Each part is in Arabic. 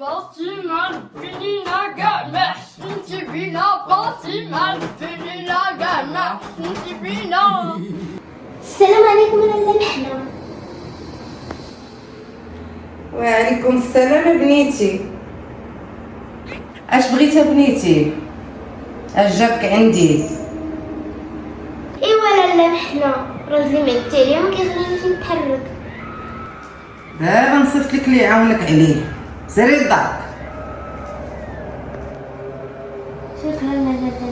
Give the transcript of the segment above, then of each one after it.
فاطمة بنينا كاع ما حسنتي بينا، فاطمة بنينا كاع ما حسنتي بينا. السلام عليكم لاله محنا. وعليكم السلام بنيتي. اش بغيتي بنيتي؟ اش جابك عندي؟ ايوا لاله محنا، راجلي معدي عليا ما كيخلينيش نتحرك. دابا نصيفط لك اللي يعاونك عليه، سيري للدار. شكرا لاله محنا.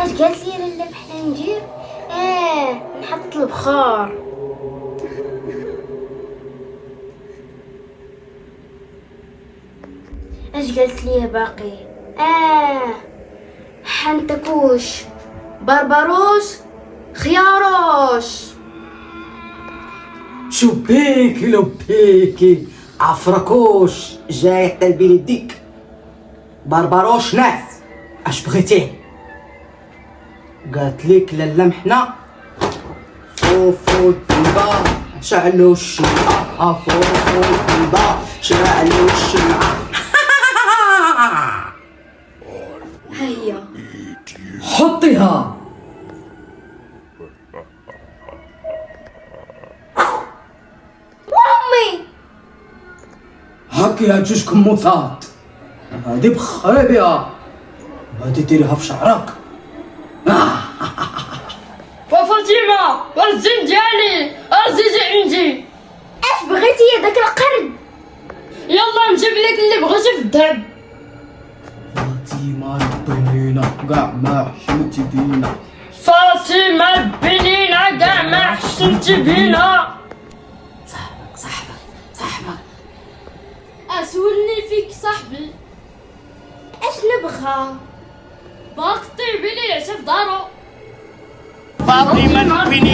اش قالت لي لاله محنا ندير؟ نحط البخار. اش قالت لي باقي؟ حنتكوش، بربروش، خياروش. شو بيكي لو بيكي عفركوش جاي حتى البيت ديك بربروش ناس. اش بغيتيه؟ قالت لك لاله محنا فوفو الديبا شعلو الشمعة، فوفو الديبا شعلو الشمعة. هيا حطيها. امي. هاكي يا جوجكم موطات، هادي بخري بها، هادي ديريها في شعرك. وفاطمة والزين ديالي عزيزي عندي. اش بغيتي يا داك القرد؟ يلا نجيب لك اللي بغيتي في الذهب. فاطمة البنينة كاع ما حشمتي بينا. فاطمة بنينا كاع ما حسنتي بينا. صاحبك اسولني فيك صاحبي، اش نبغى؟ باغي طيبي لي عشا في دارو. فاطمة بنينا